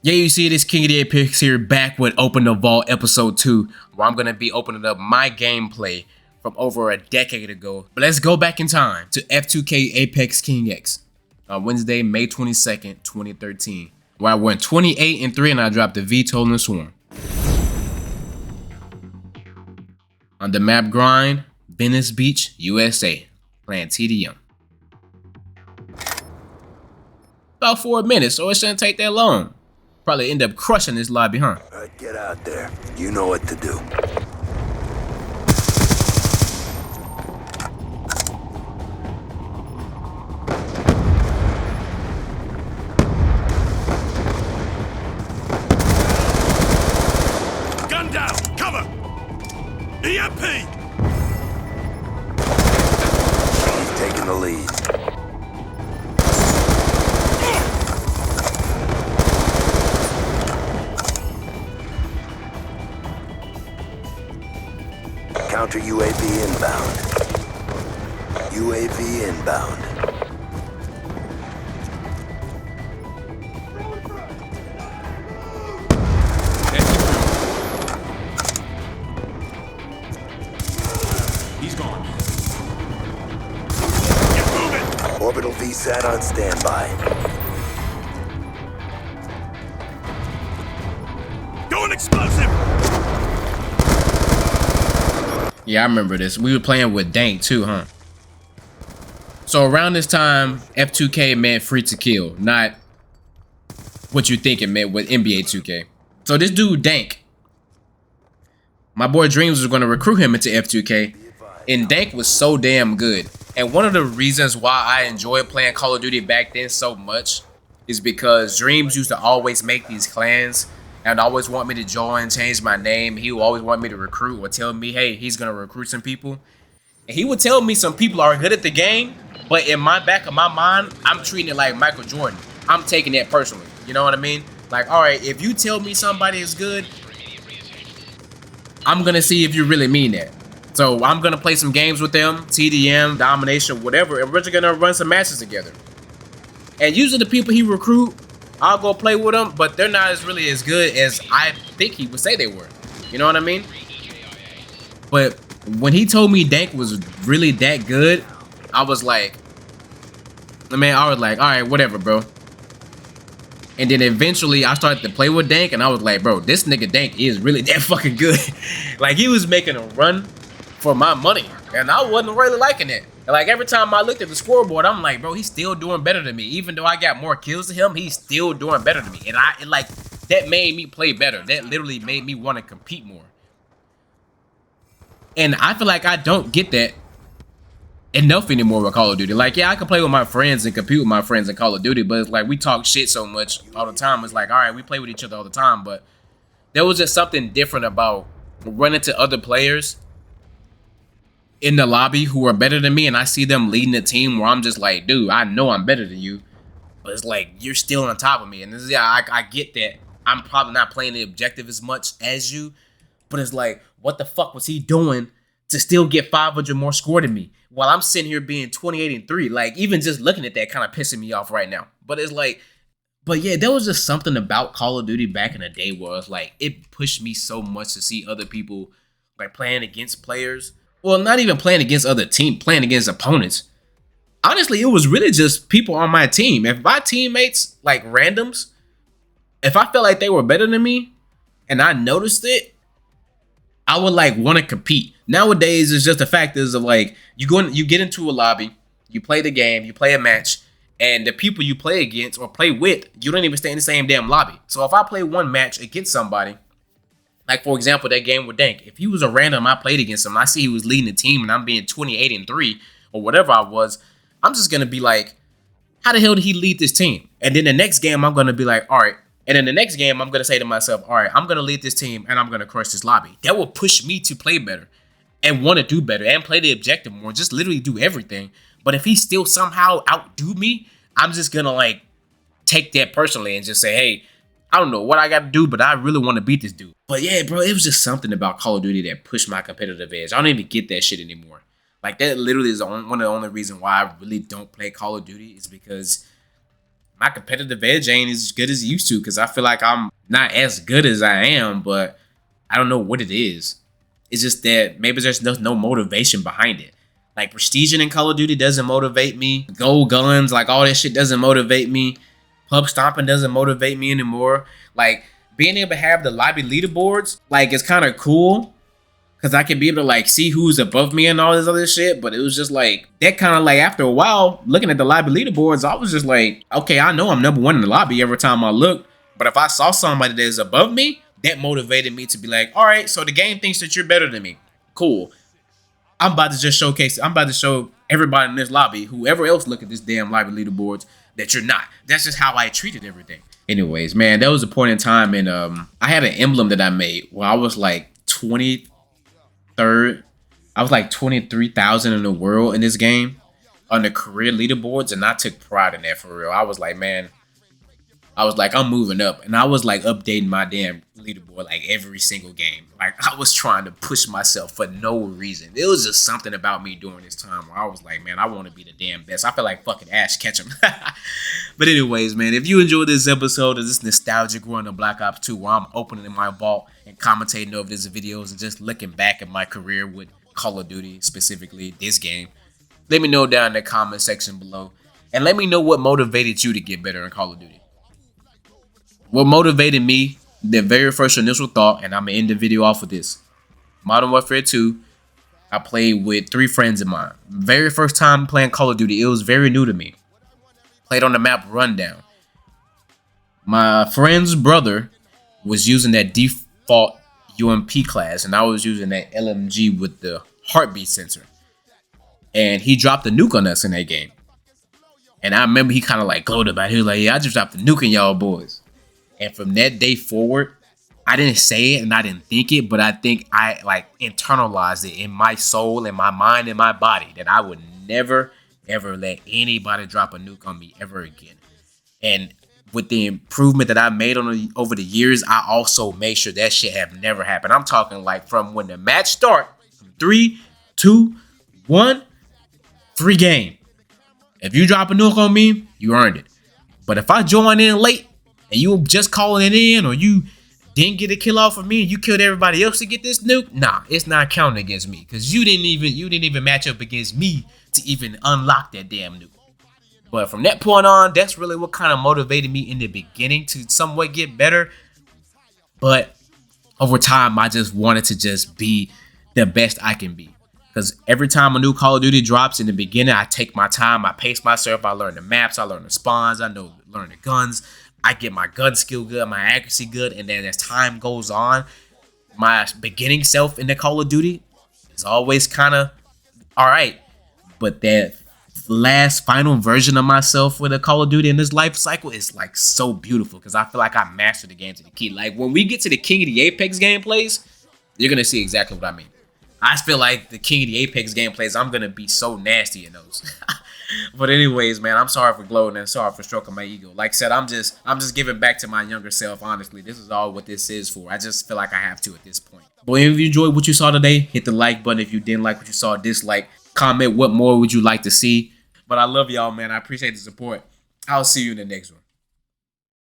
Yeah, you see this King of the Apex here back with Open the Vault episode 2, where I'm going to be opening up my gameplay from over a decade ago. But let's go back in time to F2K Apex King X on Wednesday, May 22nd, 2013, where I went 28-3 and I dropped the VTOL and Swarm. On the map grind, Venice Beach, USA, playing TDM. About 4 minutes, so it shouldn't take that long. Probably end up crushing this lobby, huh? Alright, get out there. You know what to do. Gun down! Cover! EMP! He's taking the lead. Counter UAV inbound. UAV inbound. He's gone. Get moving! Orbital VSAT on standby. Going explosive! Yeah, I remember this. We were playing with Dank too, huh? So around this time, F2K meant free to kill, not what you think it meant with NBA 2K. So this dude, Dank, my boy Dreams was going to recruit him into F2K, and Dank was so damn good. And one of the reasons why I enjoyed playing Call of Duty back then so much is because Dreams used to always make these clans and always want me to join, change my name. He would always want me to recruit or tell me, hey, he's going to recruit some people. And he would tell me some people are good at the game, but in my back of my mind, I'm treating it like Michael Jordan. I'm taking that personally. You know what I mean? Like, all right, if you tell me somebody is good, I'm going to see if you really mean that. So I'm going to play some games with them, TDM, Domination, whatever, and we're just going to run some matches together. And usually the people he recruit, I'll go play with them, but they're not as really as good as I think he would say they were. You know what I mean? But when he told me Dank was really that good, I was like, all right, whatever, bro. And then eventually I started to play with Dank, and I was like, bro, this nigga Dank is really that fucking good. Like, he was making a run for my money, and I wasn't really liking it. And like, every time I looked at the scoreboard, I'm like, bro, he's still doing better than me. Even though I got more kills than him, he's still doing better than me. And that made me play better. That literally made me want to compete more. And I feel like I don't get that enough anymore with Call of Duty. Like, yeah, I can play with my friends and compete with my friends in Call of Duty, but it's like we talk shit so much all the time. It's like, all right, we play with each other all the time, but there was just something different about running to other players in the lobby who are better than me, and I see them leading the team where I'm just like, dude, I know I'm better than you, but it's like you're still on top of me. And this is, yeah, I get that I'm probably not playing the objective as much as you, but it's like, what the fuck was he doing to still get 500 more score than me while I'm sitting here being 28-3? Like, even just looking at that kind of pissing me off right now. But it's like, but yeah, there was just something about Call of Duty back in the day where it's like, it pushed me so much to see other people like playing against players. Well, not even playing against other teams, playing against opponents. Honestly, it was really just people on my team. If my teammates, like randoms, if I felt like they were better than me and I noticed it, I would like want to compete. Nowadays, it's just the fact is of like, you get into a lobby, you play the game, you play a match, and the people you play against or play with, you don't even stay in the same damn lobby. So if I play one match against somebody, like, for example, that game with Dank. If he was a random, I played against him, I see he was leading the team, and I'm being 28-3 or whatever I was, I'm just going to be like, how the hell did he lead this team? And then the next game, I'm going to be like, all right. And then the next game, I'm going to say to myself, all right, I'm going to lead this team, and I'm going to crush this lobby. That will push me to play better and want to do better and play the objective more, just literally do everything. But if he still somehow outdo me, I'm just going to, like, take that personally and just say, hey, I don't know what I got to do, but I really want to beat this dude. But yeah, bro, it was just something about Call of Duty that pushed my competitive edge. I don't even get that shit anymore. Like, that literally is one of the only reasons why I really don't play Call of Duty is because my competitive edge ain't as good as it used to, because I feel like I'm not as good as I am, but I don't know what it is. It's just that maybe there's no motivation behind it. Like prestiging in Call of Duty doesn't motivate me. Gold guns, like all that shit doesn't motivate me. Pub stomping doesn't motivate me anymore. Like being able to have the lobby leaderboards, like it's kind of cool, because I can be able to like see who's above me and all this other shit. But it was just like that kind of like after a while looking at the lobby leaderboards, I was just like, okay, I know I'm number one in the lobby every time I look. But if I saw somebody that's above me, that motivated me to be like, all right, so the game thinks that you're better than me. Cool. I'm about to just showcase, I'm about to show everybody in this lobby, whoever else look at this damn lobby leaderboards, that you're not. That's just how I treated everything. Anyways, man, there was a point in time, and I had an emblem that I made where I was like 23rd. I was like 23,000 in the world in this game on the career leaderboards, and I took pride in that for real. I was like, man, I was like, I'm moving up, and I was like updating my damn leaderboard like every single game. Like I was trying to push myself for no reason. It was just something about me during this time where I was like, man, I want to be the damn best. I feel like fucking Ash Ketchum. But anyways, man, if you enjoyed this episode of this nostalgic run of Black Ops 2 where I'm opening my vault and commentating over these videos and just looking back at my career with Call of Duty, specifically this game, let me know down in the comment section below, and let me know what motivated you to get better in Call of Duty. What motivated me, the very first initial thought, and I'm going to end the video off with this. Modern Warfare 2, I played with 3 friends of mine. Very first time playing Call of Duty, it was very new to me. Played on the map Rundown. My friend's brother was using that default UMP class, and I was using that LMG with the heartbeat sensor. And he dropped a nuke on us in that game. And I remember he kind of like glowed about it. He was like, yeah, I just dropped a nuke in y'all boys. And from that day forward, I didn't say it and I didn't think it, but I think I like internalized it in my soul, in my mind, in my body, that I would never, ever let anybody drop a nuke on me ever again. And with the improvement that I made over the years, I also made sure that shit have never happened. I'm talking like from when the match start, 3, 2, 1, free game. If you drop a nuke on me, you earned it. But if I join in late, and you just calling it in, or you didn't get a kill off of me and you killed everybody else to get this nuke, nah, it's not counting against me, because you didn't even match up against me to even unlock that damn nuke. But from that point on, that's really what kind of motivated me in the beginning to somewhat get better. But over time, I just wanted to just be the best I can be. Because every time a new Call of Duty drops in the beginning, I take my time, I pace myself, I learn the maps, I learn the spawns, learn the guns. I get my gun skill good, my accuracy good, and then as time goes on, my beginning self in the Call of Duty is always kind of alright. But that last final version of myself with a Call of Duty in this life cycle is like so beautiful, because I feel like I mastered the game to the key. Like when we get to the King of the Apex gameplays, you're going to see exactly what I mean. I feel like the King of the Apex gameplays, I'm going to be so nasty in those. But anyways, man, I'm sorry for gloating and sorry for stroking my ego. Like I said, I'm just giving back to my younger self, honestly. This is all what this is for. I just feel like I have to at this point. But if you enjoyed what you saw today, hit the like button. If you didn't like what you saw, dislike. Comment what more would you like to see. But I love y'all, man. I appreciate the support. I'll see you in the next one.